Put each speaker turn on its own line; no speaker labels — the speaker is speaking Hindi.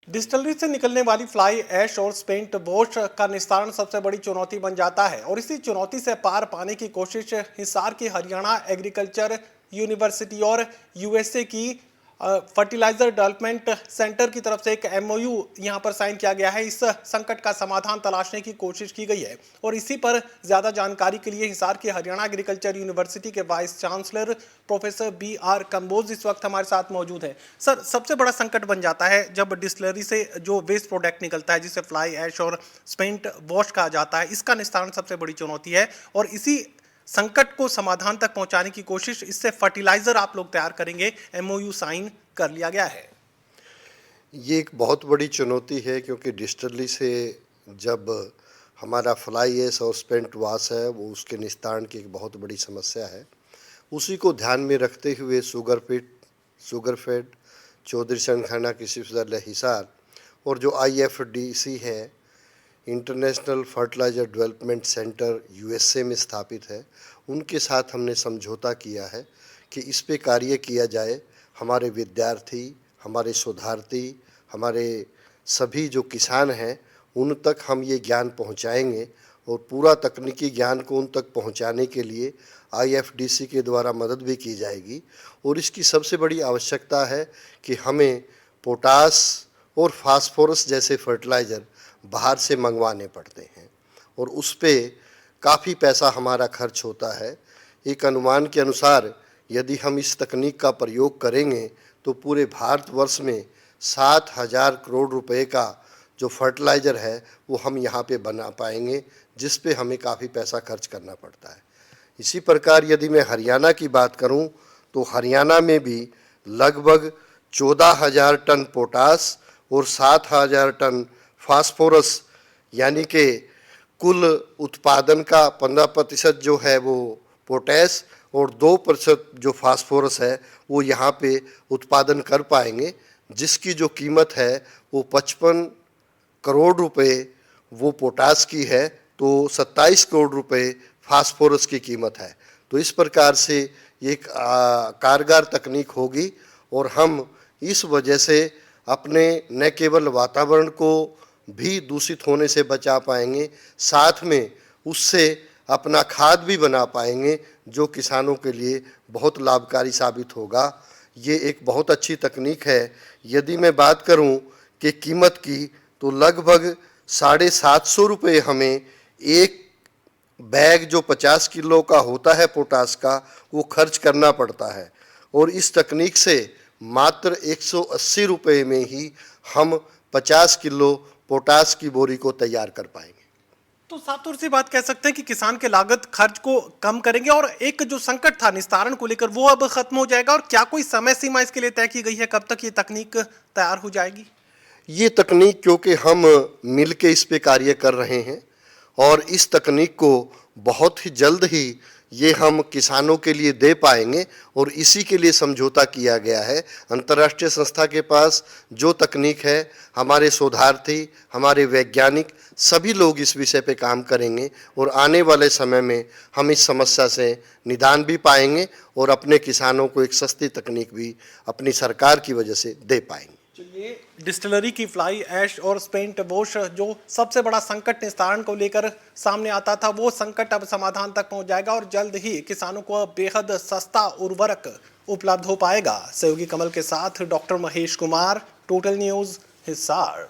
डिस्टिलरी से निकलने वाली फ्लाई ऐश और स्पेंट वॉश का निस्तारण सबसे बड़ी चुनौती बन जाता है और इसी चुनौती से पार पाने की कोशिश हिसार की हरियाणा एग्रीकल्चर यूनिवर्सिटी और यूएसए की फर्टिलाइजर डेवलपमेंट सेंटर की तरफ से एक एमओयू यहां पर साइन किया गया है। इस संकट का समाधान तलाशने की कोशिश की गई है और इसी पर ज्यादा जानकारी के लिए हिसार की हरियाणा एग्रीकल्चर यूनिवर्सिटी के vice chancellor professor BR Kamboj इस वक्त हमारे साथ मौजूद है। सर, सबसे बड़ा संकट बन जाता है जब डिस्टिलरी से जो वेस्ट प्रोडक्ट निकलता है जिसे फ्लाई ऐश और स्पेंट वॉश कहा जाता है, इसका निस्तारण सबसे बड़ी चुनौती है और इसी संकट को समाधान तक पहुंचाने की कोशिश, इससे फर्टिलाइजर आप लोग तैयार करेंगे, एमओयू साइन कर लिया गया है।
ये एक बहुत बड़ी चुनौती है क्योंकि डिस्टिलरी से जब हमारा फ्लाई ऐश और स्पेंट वॉश है वो उसके निस्तारण की एक बहुत बड़ी समस्या है। उसी को ध्यान में रखते हुए शुगरफेड चौधरी संखाना कृषि विश्वविद्यालय हिसार और जो IFDC है, international fertilizer development centre USA में स्थापित है, उनके साथ हमने समझौता किया है कि इस पे कार्य किया जाए। हमारे विद्यार्थी, हमारे शोधार्थी, हमारे सभी जो किसान हैं उन तक हम ये ज्ञान पहुंचाएंगे और पूरा तकनीकी ज्ञान को उन तक पहुंचाने के लिए IFDC के द्वारा मदद भी की जाएगी। और इसकी सबसे बड़ी आवश्यकता है कि हमें पोटास और फास्फोरस जैसे फर्टिलाइज़र बाहर से मंगवाने पड़ते हैं और उस पर काफ़ी पैसा हमारा खर्च होता है। एक अनुमान के अनुसार यदि हम इस तकनीक का प्रयोग करेंगे तो पूरे भारतवर्ष में 7,000 करोड़ रुपए का जो फर्टिलाइज़र है वो हम यहाँ पे बना पाएंगे, जिस पे हमें काफ़ी पैसा खर्च करना पड़ता है। इसी प्रकार यदि मैं हरियाणा की बात करूँ तो हरियाणा में भी लगभग 14,000 टन पोटास और 7,000 टन फास्फोरस, यानी कि कुल उत्पादन का 15% जो है वो पोटैश और 2% जो फास्फोरस है वो यहाँ पे उत्पादन कर पाएंगे, जिसकी जो कीमत है वो 55 करोड़ रुपए वो पोटास की है, तो 27 करोड़ रुपए फास्फोरस की कीमत है। तो इस प्रकार से ये एक कारगर तकनीक होगी और हम इस वजह से अपने न केवल वातावरण को भी दूषित होने से बचा पाएंगे, साथ में उससे अपना खाद भी बना पाएंगे जो किसानों के लिए बहुत लाभकारी साबित होगा। ये एक बहुत अच्छी तकनीक है। यदि मैं बात करूं कि कीमत की तो लगभग 750 रुपये हमें एक बैग जो 50 किलो का होता है पोटास का वो खर्च करना पड़ता है और इस तकनीक से मात्र 180 रुपये में ही हम 50 किलो पोटास की बोरी को तैयार कर पाएंगे।
तो साफ तौर से बात कह सकते हैं कि किसान के लागत खर्च को कम करेंगे और एक जो संकट था निस्तारण को लेकर वो अब खत्म हो जाएगा। और क्या कोई समय सीमा इसके लिए तय की गई है, कब तक ये तकनीक तैयार हो जाएगी?
ये तकनीक क्योंकि हम मिल के इस पे कार्य कर रहे हैं और इस तकनीक को बहुत ही जल्द ही ये हम किसानों के लिए दे पाएंगे और इसी के लिए समझौता किया गया है। अंतर्राष्ट्रीय संस्था के पास जो तकनीक है, हमारे शोधार्थी, हमारे वैज्ञानिक सभी लोग इस विषय पे काम करेंगे और आने वाले समय में हम इस समस्या से निदान भी पाएंगे और अपने किसानों को एक सस्ती तकनीक भी अपनी सरकार की वजह से दे पाएंगे।
ये डिस्टिलरी की फ्लाई ऐश और स्पेंट वॉश जो सबसे बड़ा संकट निस्तारण को लेकर सामने आता था, वो संकट अब समाधान तक पहुंच जाएगा और जल्द ही किसानों को बेहद सस्ता उर्वरक उपलब्ध हो पाएगा। सहयोगी कमल के साथ doctor Mahesh Kumar, total news, Hisar.